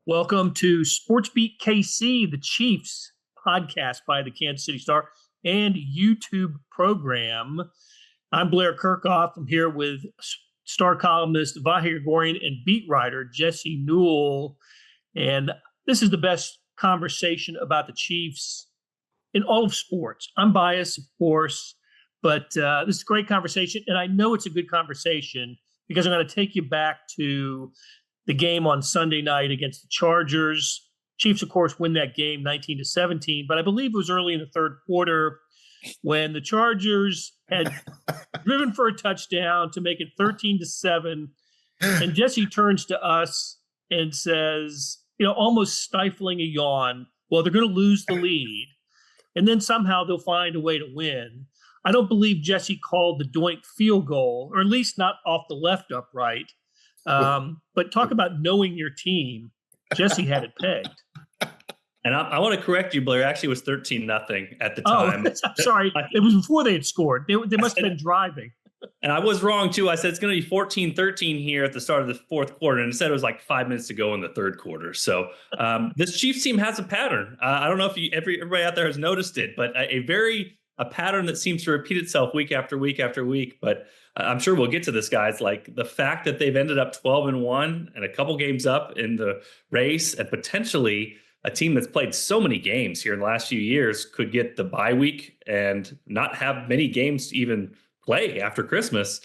Welcome to SportsBeat KC, the Chiefs podcast by the Kansas City Star and YouTube program. I'm Blair Kirchhoff. I'm here with Star columnist Vahe Gregorian and beat writer Jesse Newell. And this is the best conversation about the Chiefs in all of sports. I'm biased, of course, but this is a great conversation. And I know it's a good conversation because I'm going to take you back to the game on Sunday night against the Chargers. Chiefs, of course, win that game 19-17, but I believe it was early in the third quarter when the Chargers had driven for a touchdown to make it 13-7. And Jesse turns to us and says, almost stifling a yawn, well, they're going to lose the lead, and then somehow they'll find a way to win. I don't believe Jesse called the doink field goal, or at least not off the left upright. But talk about knowing your team. Jesse had it pegged. And I want to correct you, Blair. Actually, it was 13-0 at the time. Oh, sorry. It was before they had scored. They must have been driving. And I was wrong, too. I said it's going to be 14-13 here at the start of the fourth quarter. And instead, it was like 5 minutes to go in the third quarter. So this Chiefs team has a pattern. I don't know if everybody out there has noticed it, but a pattern that seems to repeat itself week after week after week. But I'm sure we'll get to this, guys. Like the fact that they've ended up 12-1 and a couple games up in the race, and potentially a team that's played so many games here in the last few years could get the bye week and not have many games to even play after Christmas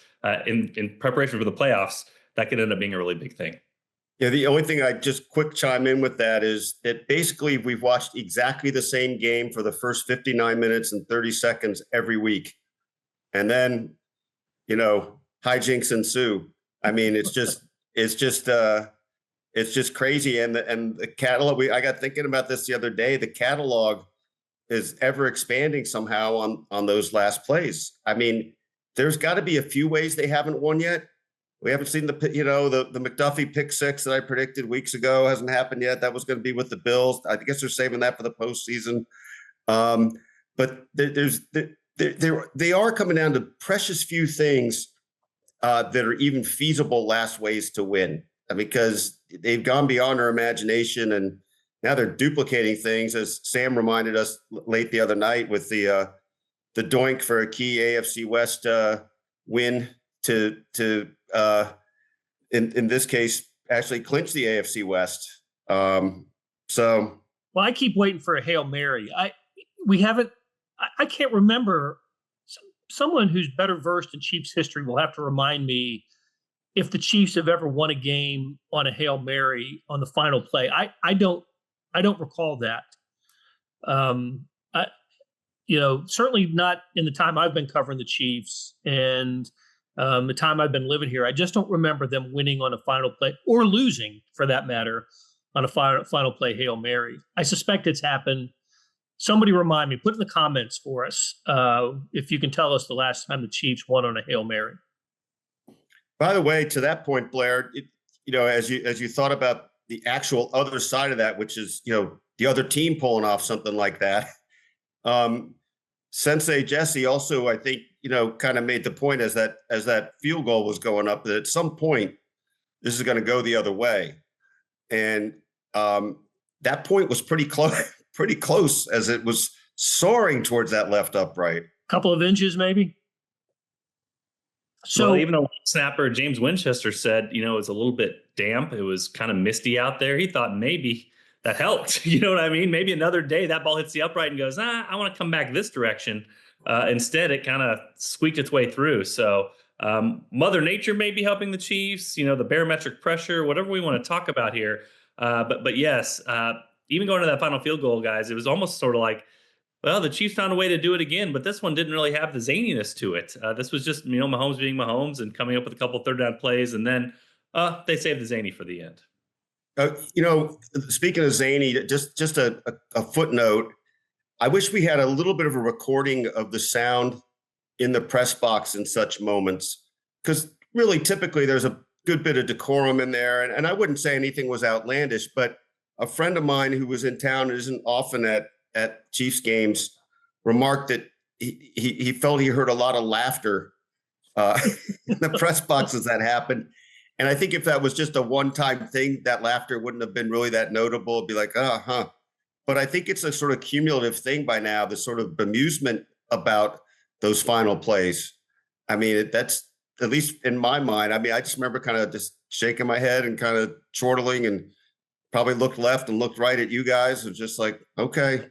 in preparation for the playoffs. That could end up being a really big thing. Yeah, the only thing I just quick chime in with that is that basically we've watched exactly the same game for the first 59 minutes and 30 seconds every week. And then, hijinks ensue. I mean, it's just crazy. And the catalog, I got thinking about this the other day, the catalog is ever expanding somehow on those last plays. I mean, there's got to be a few ways they haven't won yet. We haven't seen the McDuffie pick six that I predicted weeks ago hasn't happened yet. That was going to be with the Bills. I guess they're saving that for the postseason. But they are coming down to precious few things that are even feasible last ways to win, because they've gone beyond our imagination, and now they're duplicating things, as Sam reminded us late the other night with the doink for a key AFC West win to in this case actually clinch the AFC West. Well, I keep waiting for a Hail Mary. I can't remember. Someone who's better versed in Chiefs history will have to remind me if the Chiefs have ever won a game on a Hail Mary on the final play. I don't recall that. Certainly not in the time I've been covering the Chiefs and the time I've been living here. I just don't remember them winning on a final play, or losing for that matter, on a final play Hail Mary. I suspect it's happened. Somebody remind me, put in the comments for us if you can tell us the last time the Chiefs won on a Hail Mary. By the way, to that point, Blair, as you thought about the actual other side of that, which is, the other team pulling off something like that. Sensei Jesse also, I think, kind of made the point as that field goal was going up, that at some point this is going to go the other way. And that point was pretty close as it was soaring towards that left upright. Couple of inches, maybe. So even a snapper, James Winchester, said, it was a little bit damp. It was kind of misty out there. He thought maybe that helped. You know what I mean? Maybe another day that ball hits the upright and goes, I want to come back this direction. Instead, it kind of squeaked its way through. So Mother Nature may be helping the Chiefs, the barometric pressure, whatever we want to talk about here. But yes, even going to that final field goal, guys, it was almost sort of like, well, the Chiefs found a way to do it again, but this one didn't really have the zaniness to it. This was just, Mahomes being Mahomes and coming up with a couple third down plays, and then they saved the zany for the end. Speaking of zany, just a footnote. I wish we had a little bit of a recording of the sound in the press box in such moments, because really typically there's a good bit of decorum in there. And I wouldn't say anything was outlandish, but a friend of mine who was in town and isn't often at Chiefs games remarked that he felt he heard a lot of laughter in the press box as that happened. And I think if that was just a one-time thing, that laughter wouldn't have been really that notable. It'd be like, uh-huh. But I think it's a sort of cumulative thing by now, the sort of bemusement about those final plays. I mean, that's at least in my mind. I mean, I just remember kind of just shaking my head and kind of chortling and probably looked left and looked right at you guys. It was just like, okay, of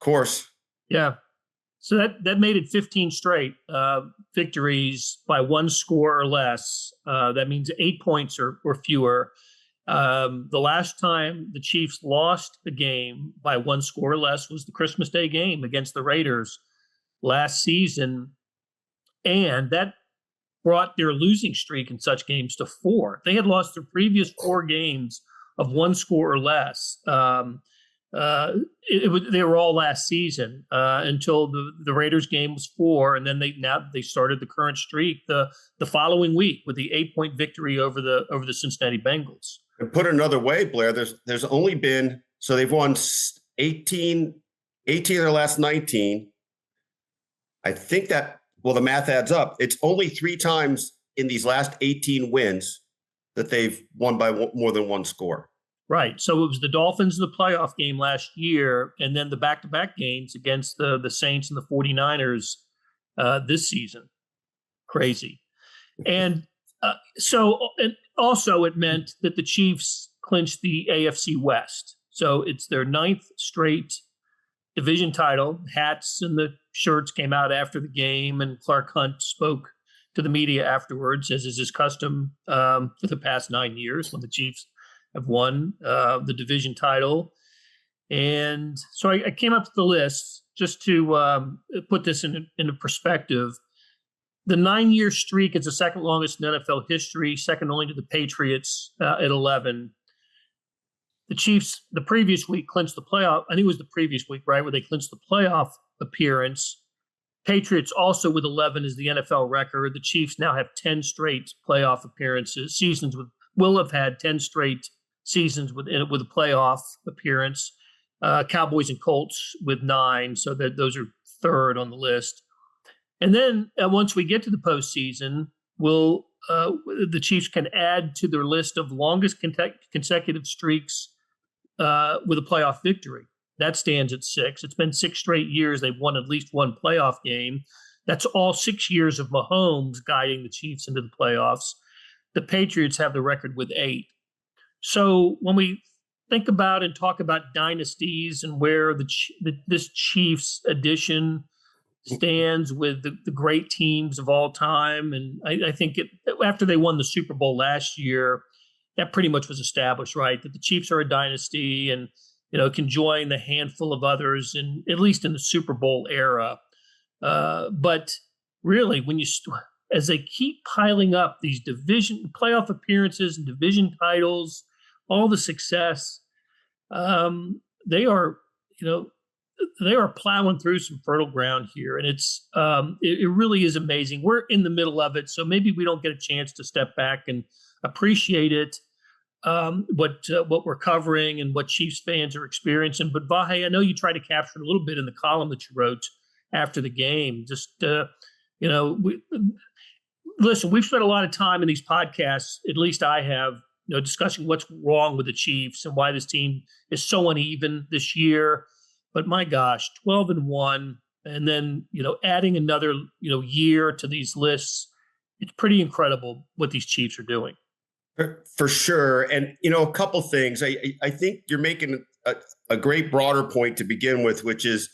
course. Yeah. So that made it 15 straight victories by one score or less. That means 8 points or fewer. The last time the Chiefs lost a game by one score or less was the Christmas Day game against the Raiders last season. And that brought their losing streak in such games to 4. They had lost their previous 4 games of one score or less. They were all last season until the Raiders game was 4, and then they started the current streak the following week with the 8-point victory over the Cincinnati Bengals. And put another way, Blair, there's only been, so they've won 18 of their last 19. I think that, well, the math adds up. It's only 3 times in these last 18 wins that they've won by more than one score. Right. So it was the Dolphins in the playoff game last year, and then the back-to-back games against the Saints and the 49ers this season. Crazy. And and also it meant that the Chiefs clinched the AFC West. So it's their 9th straight division title. Hats and the shirts came out after the game, and Clark Hunt spoke to the media afterwards, as is his custom for the past 9 years when the Chiefs have won the division title. And so I came up with the list just to put this into perspective. The 9-year streak is the second longest in NFL history, second only to the Patriots at 11. The Chiefs, the previous week, clinched the playoff. I think it was the previous week, right, where they clinched the playoff appearance. Patriots also with 11 is the NFL record. The Chiefs now have 10 straight playoff appearances. Will have had 10 straight seasons with a playoff appearance. Cowboys and Colts with 9, so that those are third on the list. And then once we get to the postseason, the Chiefs can add to their list of longest consecutive streaks with a playoff victory. That stands at 6. It's been 6 straight years they've won at least one playoff game. That's all 6 years of Mahomes guiding the Chiefs into the playoffs. The Patriots have the record with 8. So when we think about and talk about dynasties and where this Chiefs edition stands with the great teams of all time, and I think after they won the Super Bowl last year, that pretty much was established, right? That the Chiefs are a dynasty and can join the handful of others, and at least in the Super Bowl era. But really, as they keep piling up these division playoff appearances and division titles, all the success, they are plowing through some fertile ground here, and it really is amazing. We're in the middle of it, so maybe we don't get a chance to step back and appreciate it, what we're covering and what Chiefs fans are experiencing. But Vahe, I know you tried to capture it a little bit in the column that you wrote after the game. Just listen, we've spent a lot of time in these podcasts, at least I have, discussing what's wrong with the Chiefs and why this team is so uneven this year. But my gosh, 12-1, and then adding another year to these lists, it's pretty incredible what these Chiefs are doing. For sure, and a couple things. I think you're making a great broader point to begin with, which is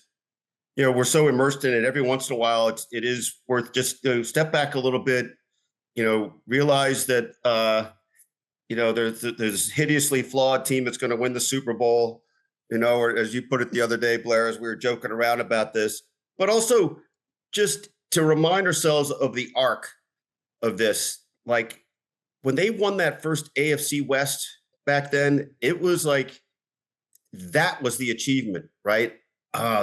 we're so immersed in it. Every once in a while, it is worth just step back a little bit. Realize that there's this hideously flawed team that's going to win the Super Bowl. Or as you put it the other day, Blair, as we were joking around about this, but also just to remind ourselves of the arc of this. Like when they won that first AFC West back then, it was like, that was the achievement, right?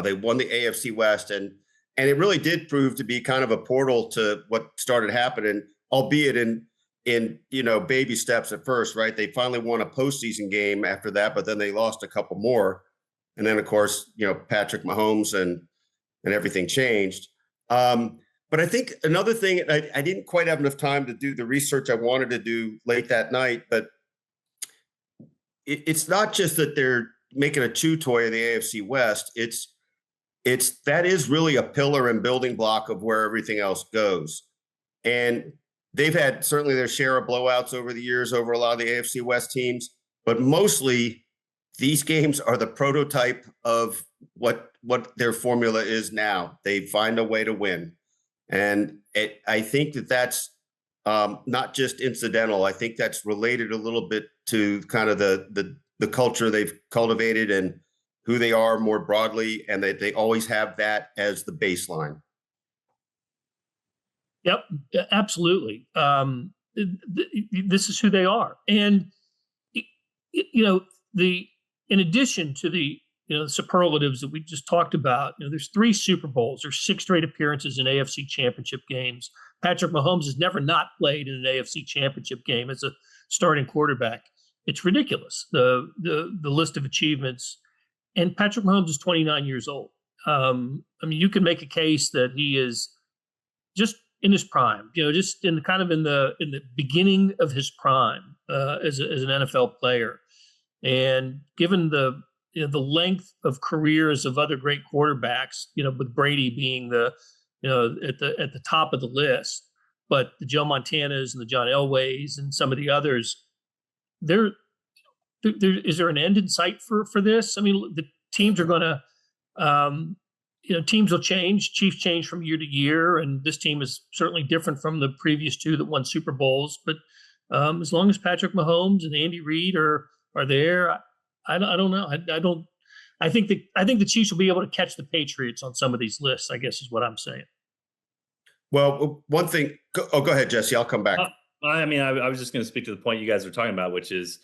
They won the AFC West, and it really did prove to be kind of a portal to what started happening, albeit in baby steps at first, right? They finally won a postseason game after that, but then they lost a couple more. And then, of course, Patrick Mahomes and everything changed. But But I think another thing, I didn't quite have enough time to do the research I wanted to do late that night, but it's not just that they're making a chew toy of the AFC West. That is really a pillar and building block of where everything else goes. And they've had certainly their share of blowouts over the years over a lot of the AFC West teams, but mostly these games are the prototype of what their formula is now. They find a way to win. And I think that's not just incidental. I think that's related a little bit to kind of the culture they've cultivated and who they are more broadly, and that they always have that as the baseline. Yep, absolutely. This is who they are. And, in addition to the superlatives that we just talked about, there's 3 Super Bowls, there's 6 straight appearances in AFC Championship games. Patrick Mahomes has never not played in an AFC Championship game as a starting quarterback. It's ridiculous, the list of achievements. And Patrick Mahomes is 29 years old. You can make a case that he is just in his prime, just in the beginning of his prime as an NFL player. And given the length of careers of other great quarterbacks, with Brady being at the top of the list, but the Joe Montanas and the John Elways and some of the others, is there an end in sight for this? I mean, the teams are going to, teams will change. Chiefs change from year to year, and this team is certainly different from the previous 2 that won Super Bowls. But as long as Patrick Mahomes and Andy Reid are there, I don't know. I think the Chiefs will be able to catch the Patriots on some of these lists, I guess is what I'm saying. Well, one thing. Go ahead, Jesse. I'll come back. I was just going to speak to the point you guys were talking about, which is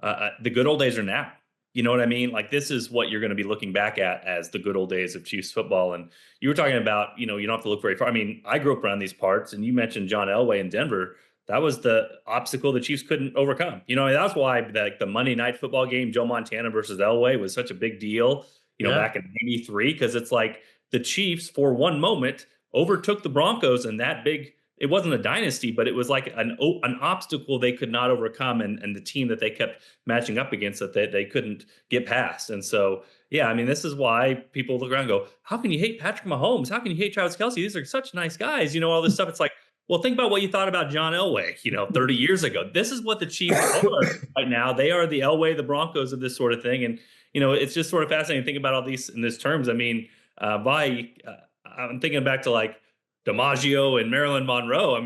the good old days are now. You know what I mean? Like, this is what you're going to be looking back at as the good old days of Chiefs football. And you were talking about, you don't have to look very far. I mean, I grew up around these parts, and you mentioned John Elway in Denver. That was the obstacle the Chiefs couldn't overcome. That's why the Monday Night Football game, Joe Montana versus Elway, was such a big deal, back in '93, because it's like the Chiefs, for one moment, overtook the Broncos, and that big, it wasn't a dynasty, but it was like an obstacle they could not overcome, and the team that they kept matching up against that they couldn't get past. And so, yeah, this is why people look around and go, how can you hate Patrick Mahomes? How can you hate Travis Kelce? These are such nice guys, all this stuff. It's like, well, think about what you thought about John Elway, 30 years ago. This is what the Chiefs are right now. They are the Elway, the Broncos of this sort of thing. And, it's just sort of fascinating to think about all these in these terms. Vahe, I'm thinking back to like DiMaggio and Marilyn Monroe.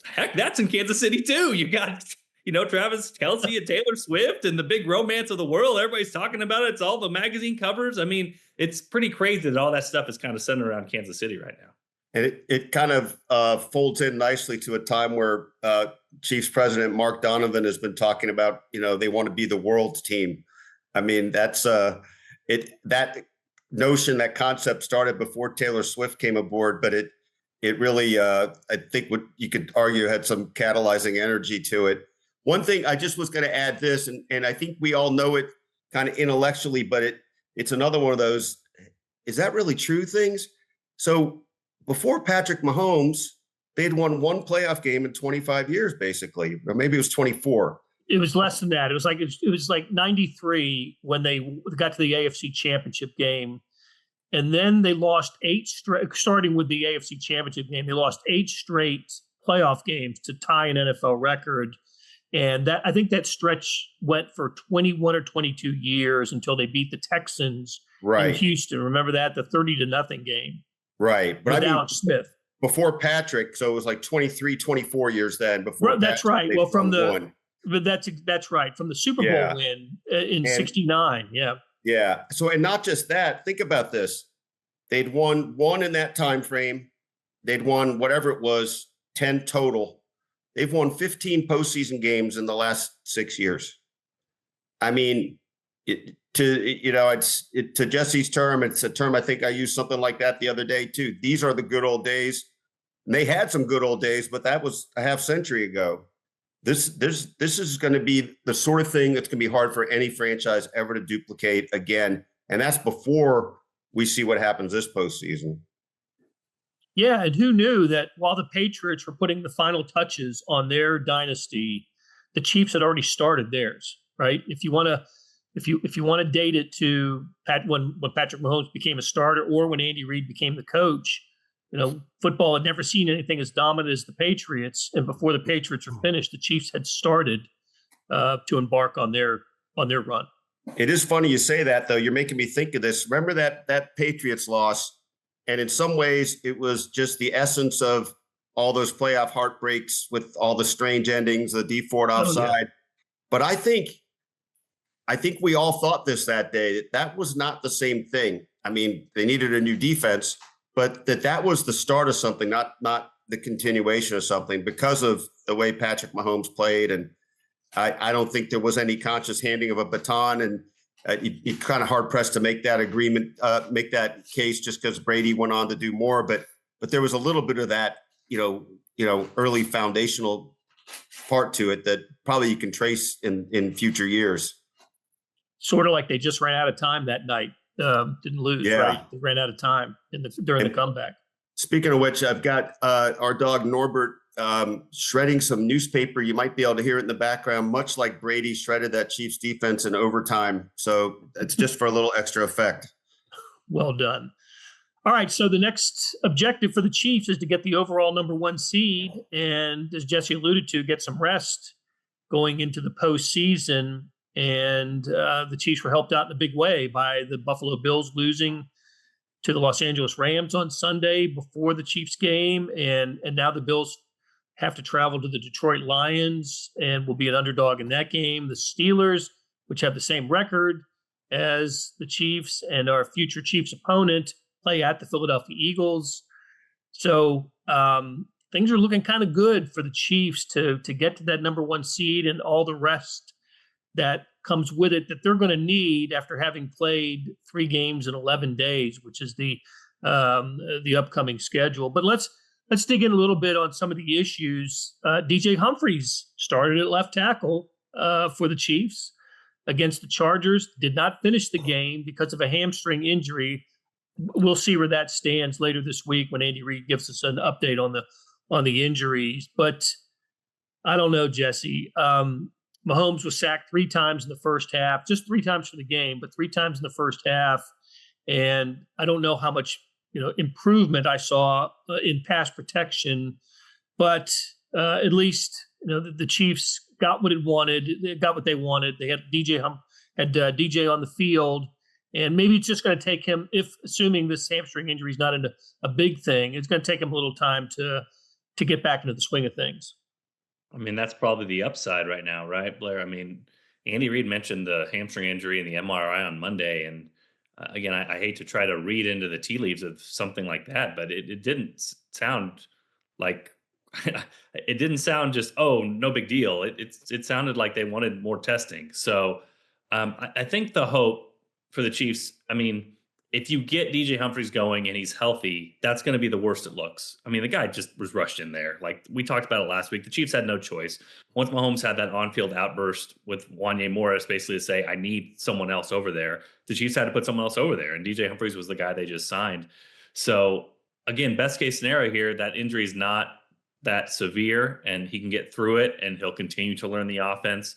Heck, that's in Kansas City too. You got, Travis Kelce and Taylor Swift and the big romance of the world. Everybody's talking about it. It's all the magazine covers. It's pretty crazy that all that stuff is kind of centered around Kansas City right now. And it kind of folds in nicely to a time where Chiefs president Mark Donovan has been talking about, they want to be the world's team. That's that notion, that concept started before Taylor Swift came aboard, but it really, I think what you could argue had some catalyzing energy to it. One thing I just was going to add this, and I think we all know it kind of intellectually, but it's another one of those, is that really true things? So before Patrick Mahomes, they'd won 1 playoff game in 25 years, basically, or maybe it was 24. It was less than that. It was like 93 when they got to the AFC Championship game, and then they lost 8 straight. Starting with the AFC Championship game, they lost 8 straight playoff games to tie an NFL record, and I think that stretch went for 21 or 22 years until they beat the Texans in Houston. Remember that, the 30-0 game. Right. But Alex Smith. Before Patrick, so it was like 23, 24 years then. Before that's Patrick, right. Well, but that's right. From the Super Bowl win in '69. Yeah. Yeah. So, and not just that, think about this. They'd won 1 in that time frame. They'd won whatever it was, 10 total. They've won 15 postseason games in the last 6 years. To Jesse's term, it's a term I think I used something like that the other day too. These are the good old days. And they had some good old days, but that was a half century ago. This is going to be the sort of thing that's going to be hard for any franchise ever to duplicate again. And that's before we see what happens this postseason. Yeah, and who knew that while the Patriots were putting the final touches on their dynasty, the Chiefs had already started theirs, right? If you want to date it to when Patrick Mahomes became a starter or when Andy Reid became the coach, football had never seen anything as dominant as the Patriots. And before the Patriots were finished, the Chiefs had started to embark on their run. It is funny you say that, though. You're making me think of this. Remember that Patriots loss? And in some ways, it was just the essence of all those playoff heartbreaks with all the strange endings, the D Ford offside. Oh, yeah. But I think we all thought this that day. That was not the same thing. I mean, they needed a new defense, but that was the start of something, not the continuation of something, because of the way Patrick Mahomes played. And I don't think there was any conscious handing of a baton, and you're kind of hard pressed to make that agreement, make that case just because Brady went on to do more. But there was a little bit of that, early foundational part to it that probably you can trace in future years. Sort of like they just ran out of time that night. Didn't lose, right? They ran out of time during the comeback. Speaking of which, I've got our dog Norbert shredding some newspaper. You might be able to hear it in the background, much like Brady shredded that Chiefs defense in overtime. So it's just for a little extra effect. Well done. All right. So the next objective for the Chiefs is to get the overall number 1 seed. And as Jesse alluded to, get some rest going into the postseason. And the Chiefs were helped out in a big way by the Buffalo Bills losing to the Los Angeles Rams on Sunday before the Chiefs game. And now the Bills have to travel to the Detroit Lions and will be an underdog in that game. The Steelers, which have the same record as the Chiefs and our future Chiefs opponent, play at the Philadelphia Eagles. So things are looking kind of good for the Chiefs to get to that number 1 seed and all the rest that comes with it that they're going to need after having played 3 games in 11 days, which is the upcoming schedule. But let's dig in a little bit on some of the issues. DJ Humphries started at left tackle for the Chiefs against the Chargers, did not finish the game because of a hamstring injury. We'll see where that stands later this week when Andy Reid gives us an update on the injuries. But I don't know, Jesse. Mahomes was sacked 3 times in the first half, just 3 times for the game, but 3 times in the first half. And I don't know how much improvement I saw in pass protection, but at least the Chiefs got what it wanted. They got what they wanted. They had DJ on the field, and maybe it's just going to take him, assuming this hamstring injury is not a big thing, it's going to take him a little time to get back into the swing of things. I mean, that's probably the upside right now, right, Blair? I mean, Andy Reid mentioned the hamstring injury and the MRI on Monday, and again, I hate to try to read into the tea leaves of something like that, but it didn't sound like it didn't sound just, oh, no big deal. It sounded like they wanted more testing. So I think the hope for the Chiefs, I mean, if you get DJ Humphries going and he's healthy, that's going to be the worst it looks. I mean, the guy just was rushed in there. Like we talked about it last week. The Chiefs had no choice. Once Mahomes had that on-field outburst with Wanye Morris basically to say, I need someone else over there, the Chiefs had to put someone else over there. And DJ Humphries was the guy they just signed. So again, best case scenario here, that injury is not that severe and he can get through it and he'll continue to learn the offense.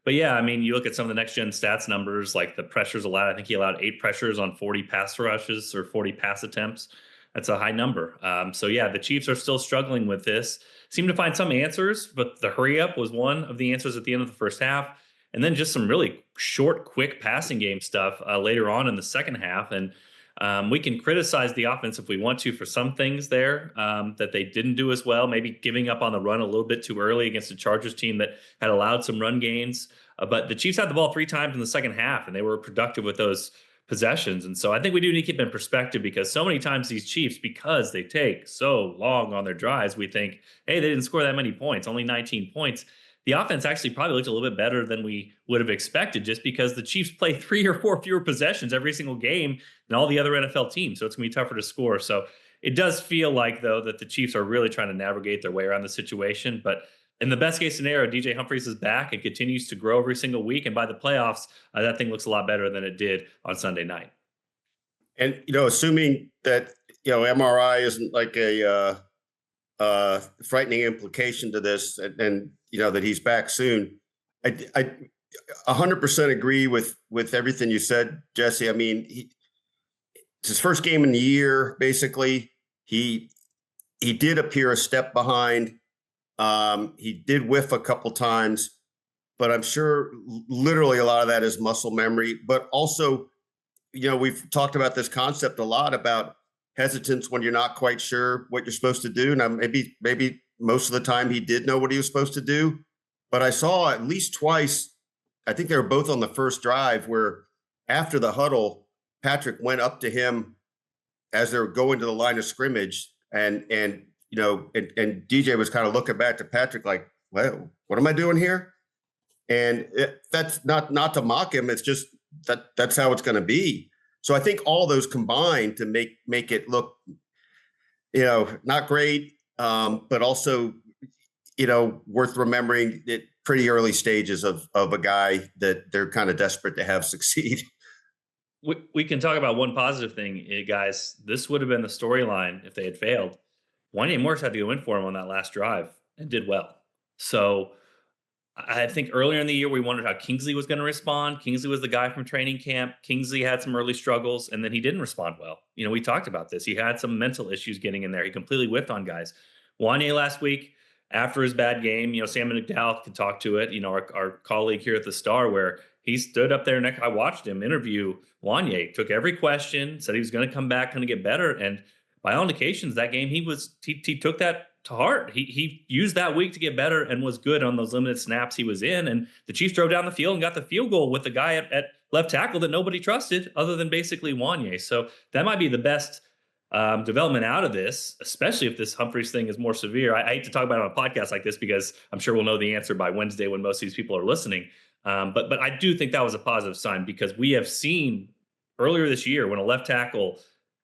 But yeah, I mean, you look at some of the next gen stats numbers, like the pressures allowed. I think he allowed 8 pressures on 40 pass rushes or 40 pass attempts. That's a high number. So yeah, the Chiefs are still struggling with this. Seem to find some answers, but the hurry up was one of the answers at the end of the first half. And then just some really short, quick passing game stuff later on in the second half. And we can criticize the offense if we want to for some things there that they didn't do as well, maybe giving up on the run a little bit too early against a Chargers team that had allowed some run gains. But the Chiefs had the ball 3 times in the second half, and they were productive with those possessions. And so I think we do need to keep in perspective because so many times these Chiefs, because they take so long on their drives, we think, hey, they didn't score that many points, only 19 points. The offense actually probably looked a little bit better than we would have expected just because the Chiefs play 3 or 4 fewer possessions every single game than all the other NFL teams. So it's going to be tougher to score. So it does feel like, though, that the Chiefs are really trying to navigate their way around the situation. But in the best case scenario, DJ Humphries is back and continues to grow every single week. And by the playoffs, that thing looks a lot better than it did on Sunday night. And, assuming that, MRI isn't like a frightening implication to this, and that he's back soon. I 100% agree with everything you said, Jesse. I mean, it's his first game in the year. Basically, he did appear a step behind. He did whiff a couple times, but I'm sure literally a lot of that is muscle memory. But also, we've talked about this concept a lot about hesitance when you're not quite sure what you're supposed to do. Now, maybe most of the time he did know what he was supposed to do, but I saw at least twice, I think they were both on the first drive, where after the huddle, Patrick went up to him as they were going to the line of scrimmage, and DJ was kind of looking back to Patrick like, well, what am I doing here? And that's not to mock him. It's just that's how it's going to be. So I think all those combined to make it look, not great, but also, worth remembering at pretty early stages of a guy that they're kind of desperate to have succeed. We can talk about one positive thing, guys. This would have been the storyline if they had failed. Wanya Morris had to go in for him on that last drive and did well. So I think earlier in the year, we wondered how Kingsley was going to respond. Kingsley was the guy from training camp. Kingsley had some early struggles, and then he didn't respond well. We talked about this. He had some mental issues getting in there. He completely whiffed on guys. Wanya last week, after his bad game, Sam McDowell could talk to it, our colleague here at the Star, where he stood up there and I watched him interview Wanya, took every question, said he was going to come back, going to get better. And by all indications, that game, he took that to heart. He used that week to get better and was good on those limited snaps he was in. And the Chiefs drove down the field and got the field goal with the guy at left tackle that nobody trusted other than basically Wanya. So that might be the best development out of this, especially if this Humphreys thing is more severe. I hate to talk about it on a podcast like this because I'm sure we'll know the answer by Wednesday when most of these people are listening. But I do think that was a positive sign, because we have seen earlier this year when a left tackle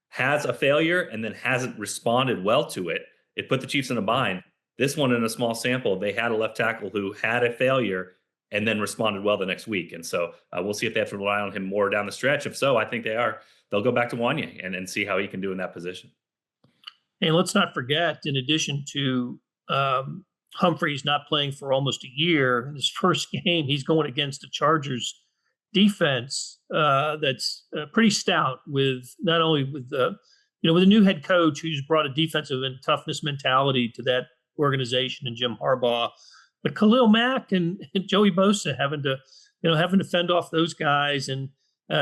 has a failure and then hasn't responded well to it, it put the Chiefs in a bind. This one, in a small sample, they had a left tackle who had a failure and then responded well the next week. And so we'll see if they have to rely on him more down the stretch. If so, I think they'll go back to Wanya and see how he can do in that position. And let's not forget, in addition to Humphreys not playing for almost a year, in his first game, he's going against a Chargers defense that's pretty stout, with not only with a new head coach who's brought a defensive and toughness mentality to that organization, and Jim Harbaugh, but Khalil Mack and Joey Bosa having to fend off those guys, and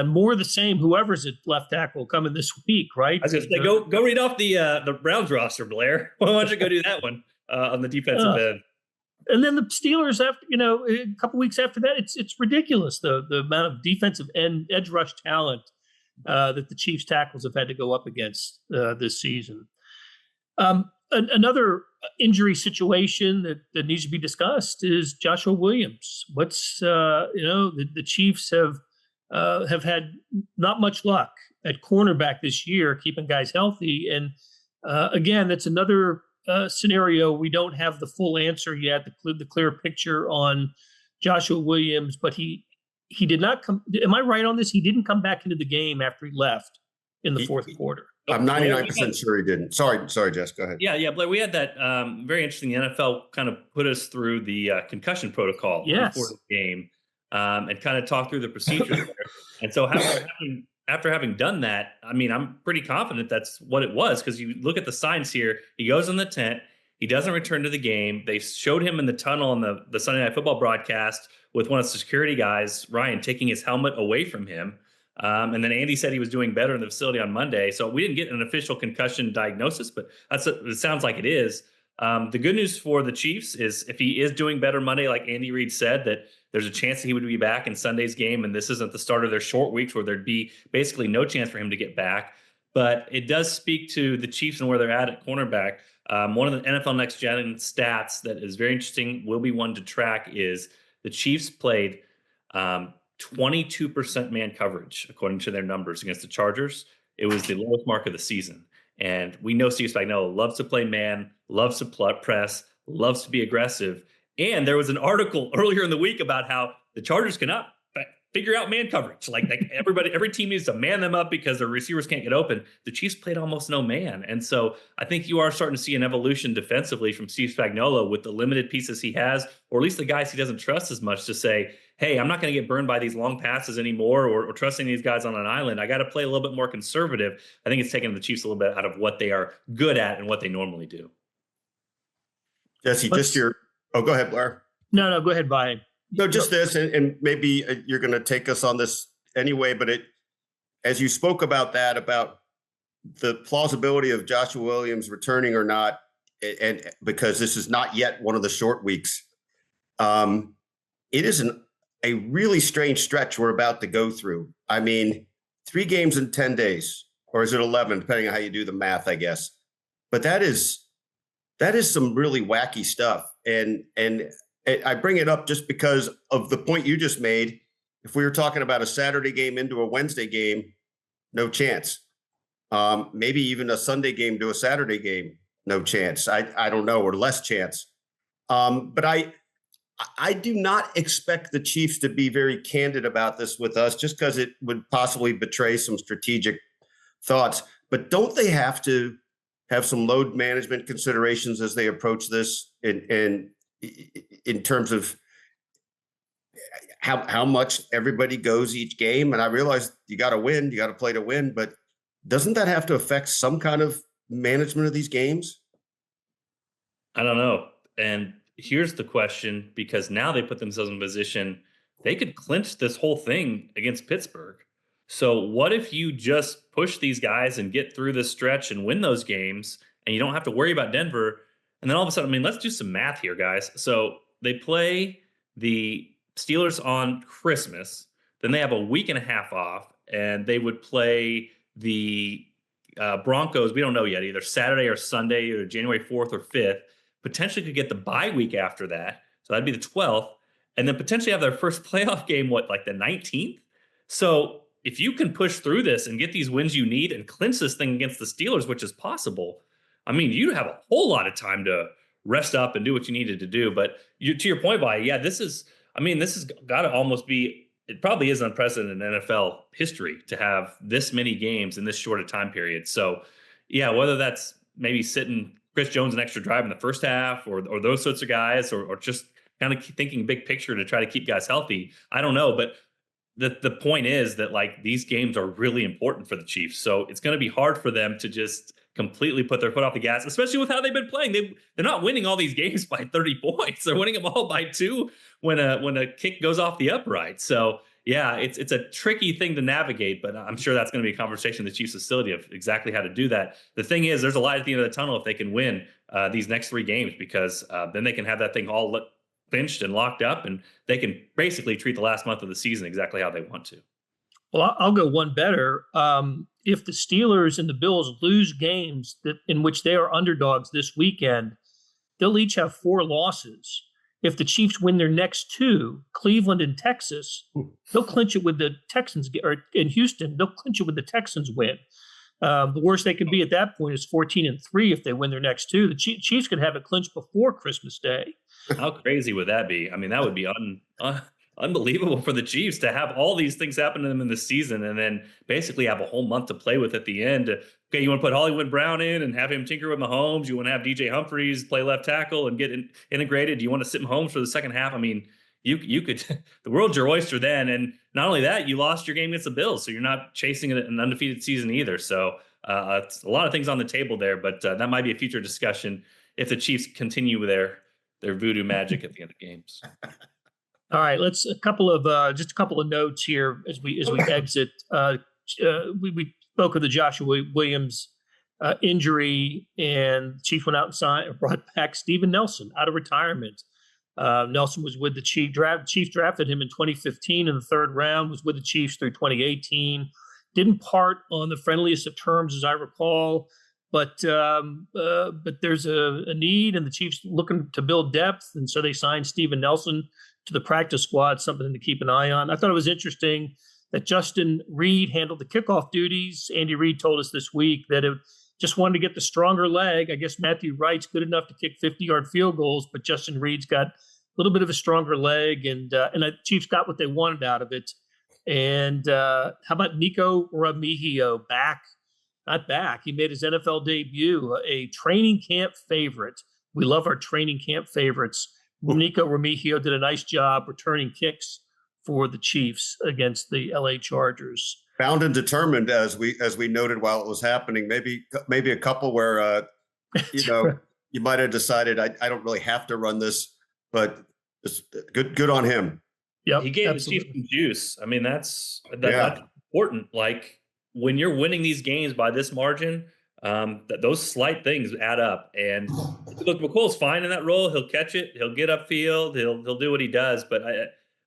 more of the same. Whoever's at left tackle coming this week, right? I was going to say, go read off the Browns roster, Blair. Why don't you go do that one on the defensive end? And then the Steelers, after a couple weeks after that, it's ridiculous the amount of defensive and edge rush talent that the Chiefs tackles have had to go up against this season. Another injury situation that needs to be discussed is Joshua Williams. The Chiefs have had not much luck at cornerback this year, keeping guys healthy. And again, that's another scenario. We don't have the full answer yet, the clear picture on Joshua Williams, but he did not come. Am I right on this? He didn't come back into the game after he left in the fourth quarter. I'm 99% sure he didn't. Sorry, Jess, go ahead. Yeah, Blair, we had that very interesting. The NFL kind of put us through the concussion protocol before the game and kind of talk through the procedures there. And so after having done that, I mean, I'm pretty confident that's what it was, because you look at the signs here. He goes in the tent. He doesn't return to the game. They showed him in the tunnel on the Sunday Night Football broadcast with one of the security guys, Ryan, taking his helmet away from him. And then Andy said he was doing better in the facility on Monday. So we didn't get an official concussion diagnosis, but it sounds like it is. The good news for the Chiefs is if he is doing better Monday, like Andy Reid said, that there's a chance that he would be back in Sunday's game. And this isn't the start of their short weeks where there'd be basically no chance for him to get back. But it does speak to the Chiefs and where they're at cornerback. One of the NFL Next Gen stats that is very interesting, will be one to track, is the Chiefs played 22% man coverage, according to their numbers, against the Chargers. It was the lowest mark of the season. And we know Steve Spagnuolo loves to play man, loves to press, loves to be aggressive. And there was an article earlier in the week about how the Chargers cannot figure out man coverage. Like every team needs to man them up because their receivers can't get open. The Chiefs played almost no man. And so I think you are starting to see an evolution defensively from Steve Spagnuolo with the limited pieces he has, or at least the guys he doesn't trust as much, to say, hey, I'm not going to get burned by these long passes anymore, or trusting these guys on an island. I got to play a little bit more conservative. I think it's taken the Chiefs a little bit out of what they are good at and what they normally do. Jesse, go ahead, Blair. No, go ahead, Vahe. No, just this, and maybe you're going to take us on this anyway, but as you spoke about that, about the plausibility of Joshua Williams returning or not, and because this is not yet one of the short weeks, it is a really strange stretch we're about to go through. I mean, 3 games in 10 days, or is it 11, depending on how you do the math, I guess. But that is some really wacky stuff. And I bring it up just because of the point you just made. If we were talking about a Saturday game into a Wednesday game, no chance. Maybe even a Sunday game to a Saturday game, no chance. I don't know, or less chance. But I do not expect the Chiefs to be very candid about this with us, just because it would possibly betray some strategic thoughts. But don't they have to have some load management considerations as they approach this, and in terms of how much everybody goes each game? And I realize you got to win, you got to play to win, but doesn't that have to affect some kind of management of these games? I don't know. And here's the question, because now they put themselves in a position, they could clinch this whole thing against Pittsburgh. So what if you just push these guys and get through this stretch and win those games, and you don't have to worry about Denver? And then all of a sudden, I mean, let's do some math here, guys. So they play the Steelers on Christmas, then they have a week and a half off, and they would play the Broncos. We don't know yet, either Saturday or Sunday, or January 4th or 5th. Potentially could get the bye week after that. So that'd be the 12th. And then potentially have their first playoff game, like the 19th? So if you can push through this and get these wins you need and clinch this thing against the Steelers, which is possible, I mean, you have a whole lot of time to rest up and do what you needed to do. But to your point, Vahe, yeah, this has got to almost be, it probably is unprecedented in NFL history to have this many games in this short a time period. So, yeah, whether that's maybe sitting Chris Jones an extra drive in the first half, or those sorts of guys, or just kind of thinking big picture to try to keep guys healthy, I don't know. But the point is that, like, these games are really important for the Chiefs. So it's going to be hard for them to just completely put their foot off the gas, especially with how they've been playing. They're not winning all these games by 30 points. They're winning them all by 2 when a kick goes off the upright. So yeah, it's a tricky thing to navigate, but I'm sure that's going to be a conversation in the Chiefs facility of exactly how to do that. The thing is, there's a light at the end of the tunnel if they can win these next 3 games, because then they can have that thing all clinched and locked up, and they can basically treat the last month of the season exactly how they want to. Well, I'll go one better. If the Steelers and the Bills lose games in which they are underdogs this weekend, they'll each have 4 losses. If the Chiefs win their next 2, Cleveland and Texas, they'll clinch it with the Texans, or in Houston, they'll clinch it with the Texans win. The worst they can be at that point is 14-3 if they win their next 2. The Chiefs could have it clinched before Christmas Day. How crazy would that be? I mean, that would be unbelievable for the Chiefs to have all these things happen to them in the season, and then basically have a whole month to play with at the end. Okay, you want to put Hollywood Brown in and have him tinker with Mahomes? You want to have DJ Humphries play left tackle and get integrated? Do you want to sit Mahomes for the second half? I mean, you could the world's your oyster then. And not only that, you lost your game against the Bills, so you're not chasing an undefeated season either. So it's a lot of things on the table there, but that might be a future discussion if the Chiefs continue with their voodoo magic at the end of games. All right, let's just a couple of notes here as we exit. We spoke of the Joshua Williams injury, and the Chiefs went out and brought back Steven Nelson out of retirement. Nelson was with the Chiefs. Chiefs drafted him in 2015 in the 3rd round. Was with the Chiefs through 2018. Didn't part on the friendliest of terms, as I recall. But there's a need, and the Chiefs looking to build depth, and so they signed Steven Nelson to the practice squad, something to keep an eye on. I thought it was interesting that Justin Reed handled the kickoff duties. Andy Reid told us this week that it just wanted to get the stronger leg. I guess Matthew Wright's good enough to kick 50-yard field goals, but Justin Reed's got a little bit of a stronger leg, and the Chiefs got what they wanted out of it. And how about Nikko Remigio back? Not back. He made his NFL debut, a training camp favorite. We love our training camp favorites. Nikko Remigio did a nice job returning kicks for the Chiefs against the LA Chargers. Bound and determined, as we noted while it was happening. Maybe a couple where you might have decided I don't really have to run this, but it's good on him. Yeah, he gave the Chiefs some juice. I mean, that's important. Like when you're winning these games by this margin, those slight things add up. And look, McColl's fine in that role. He'll catch it. He'll get upfield. He'll do what he does. But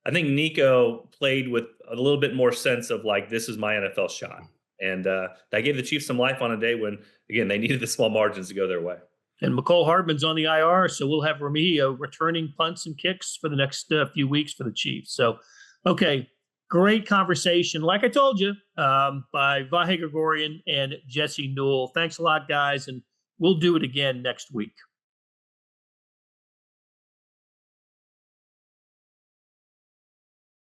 I think Nikko played with a little bit more sense of like, this is my NFL shot. And that gave the Chiefs some life on a day when, again, they needed the small margins to go their way. And McCole Hardman's on the IR, so we'll have Remigio returning punts and kicks for the next few weeks for the Chiefs. So, okay, great conversation. Like I told you, by Vahe Gregorian and Jesse Newell. Thanks a lot, guys, and we'll do it again next week.